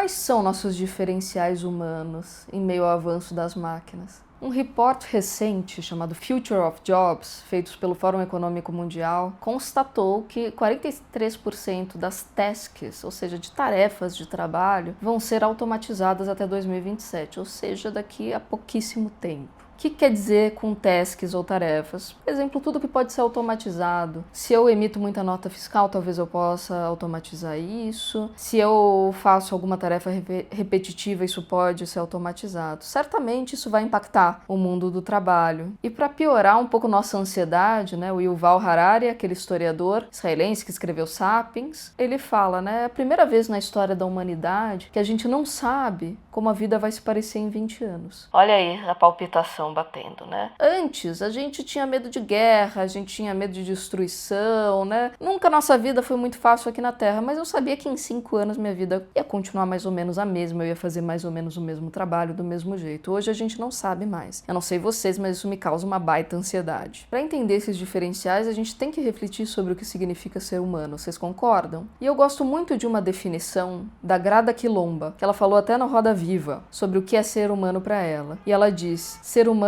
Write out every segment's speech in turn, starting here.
quais são nossos diferenciais humanos em meio ao avanço das máquinas? Um report recente chamado Future of Jobs, feito pelo Fórum Econômico Mundial, constatou que 43% das tasks, ou seja, de tarefas de trabalho, vão ser automatizadas até 2027, ou seja, daqui a pouquíssimo tempo. O que quer dizer com tasks ou tarefas? Por exemplo, tudo que pode ser automatizado. Se eu emito muita nota fiscal, talvez eu possa automatizar isso. Se eu faço alguma tarefa repetitiva, isso pode ser automatizado. Certamente isso vai impactar o mundo do trabalho. E para piorar um pouco nossa ansiedade, o Yuval Harari, aquele historiador israelense que escreveu Sapiens, ele fala, é a primeira vez na história da humanidade que a gente não sabe como a vida vai se parecer em 20 anos. Olha aí a palpitação batendo, Antes, a gente tinha medo de guerra, a gente tinha medo de destruição, Nunca a nossa vida foi muito fácil aqui na Terra, mas eu sabia que em 5 anos minha vida ia continuar mais ou menos a mesma, eu ia fazer mais ou menos o mesmo trabalho, do mesmo jeito. Hoje a gente não sabe mais. Eu não sei vocês, mas isso me causa uma baita ansiedade. Para entender esses diferenciais, a gente tem que refletir sobre o que significa ser humano, vocês concordam? E eu gosto muito de uma definição da Grada Quilomba, que ela falou até na Roda Viva, sobre o que é ser humano para ela. E ela diz: ser humano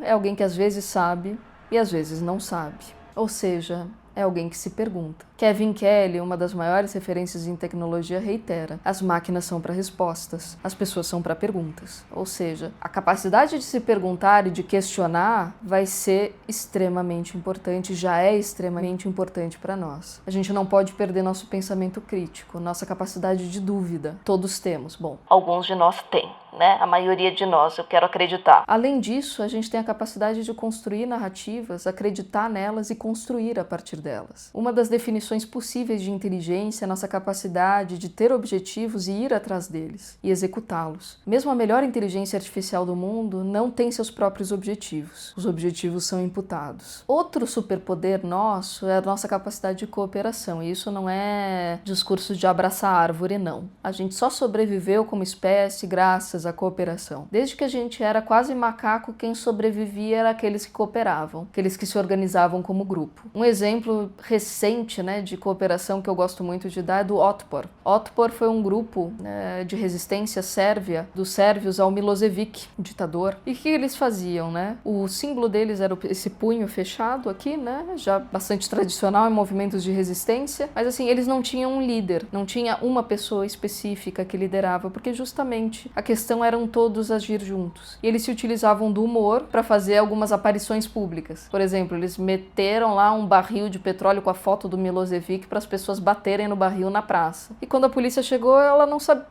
é alguém que às vezes sabe e às vezes não sabe. Ou seja, é alguém que se pergunta. Kevin Kelly, uma das maiores referências em tecnologia, reitera: as máquinas são para respostas, as pessoas são para perguntas. Ou seja, a capacidade de se perguntar e de questionar vai ser extremamente importante, já é extremamente importante para nós. A gente não pode perder nosso pensamento crítico, nossa capacidade de dúvida. Todos temos. Bom, alguns de nós têm, A maioria de nós, eu quero acreditar. Além disso, a gente tem a capacidade de construir narrativas, acreditar nelas e construir a partir delas. Uma das definições possíveis de inteligência é a nossa capacidade de ter objetivos e ir atrás deles e executá-los. Mesmo a melhor inteligência artificial do mundo não tem seus próprios objetivos. Os objetivos são imputados. Outro superpoder nosso é a nossa capacidade de cooperação, e isso não é discurso de abraçar a árvore, não. A gente só sobreviveu como espécie graças à cooperação. Desde que a gente era quase macaco, quem sobrevivia era aqueles que cooperavam, aqueles que se organizavam como grupo. Um exemplo recente, de cooperação que eu gosto muito de dar é do Otpor. Otpor foi um grupo de resistência sérvia, dos sérvios ao Milosevic, o ditador. E o que eles faziam, O símbolo deles era esse punho fechado aqui, Já bastante tradicional em movimentos de resistência, mas assim, eles não tinham um líder, não tinha uma pessoa específica que liderava, porque justamente a questão eram todos agir juntos. E eles se utilizavam do humor para fazer algumas aparições públicas. Por exemplo, eles meteram lá um barril de petróleo com a foto do Milosevic para as pessoas baterem no barril na praça. E quando a polícia chegou,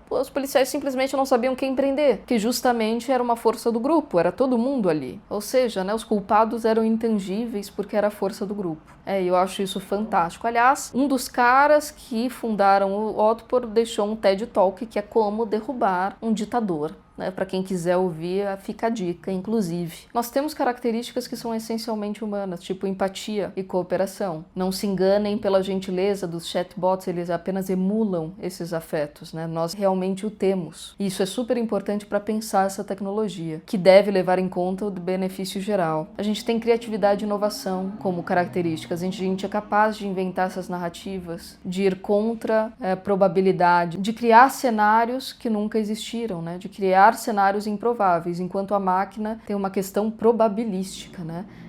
os policiais simplesmente não sabiam quem prender, que justamente era uma força do grupo, era todo mundo ali. Ou seja, os culpados eram intangíveis porque era a força do grupo. Eu acho isso fantástico. Aliás, um dos caras que fundaram o Otpor deixou um TED Talk que é como derrubar um ditador. Para quem quiser ouvir, fica a dica, inclusive. Nós temos características que são essencialmente humanas, tipo empatia e cooperação. Não se enganem pela gentileza dos chatbots, eles apenas emulam esses afetos, Nós realmente o temos. E isso é super importante para pensar essa tecnologia, que deve levar em conta o benefício geral. A gente tem criatividade e inovação como características. A gente é capaz de inventar essas narrativas, de ir contra a probabilidade, de criar cenários que nunca existiram, de criar cenários improváveis, enquanto a máquina tem uma questão probabilística,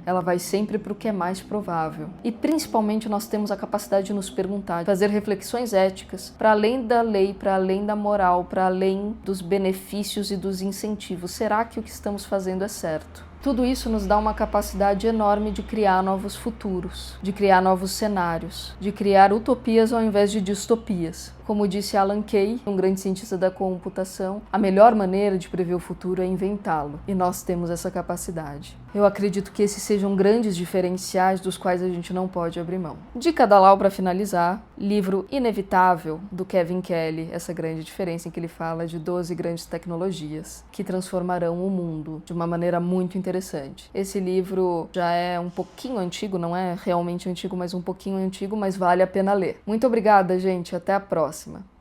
Ela vai sempre para o que é mais provável. E principalmente nós temos a capacidade de nos perguntar, de fazer reflexões éticas para além da lei, para além da moral, para além dos benefícios e dos incentivos. Será que o que estamos fazendo é certo? Tudo isso nos dá uma capacidade enorme de criar novos futuros, de criar novos cenários, de criar utopias ao invés de distopias. Como disse Alan Kay, um grande cientista da computação, a melhor maneira de prever o futuro é inventá-lo, e nós temos essa capacidade. Eu acredito que esses sejam grandes diferenciais dos quais a gente não pode abrir mão. Dica da Lau para finalizar: livro Inevitável, do Kevin Kelly, essa grande diferença em que ele fala de 12 grandes tecnologias que transformarão o mundo de uma maneira muito interessante. Esse livro já é um pouquinho antigo, não é realmente antigo, mas um pouquinho antigo, mas vale a pena ler. Muito obrigada, gente. Até a próxima.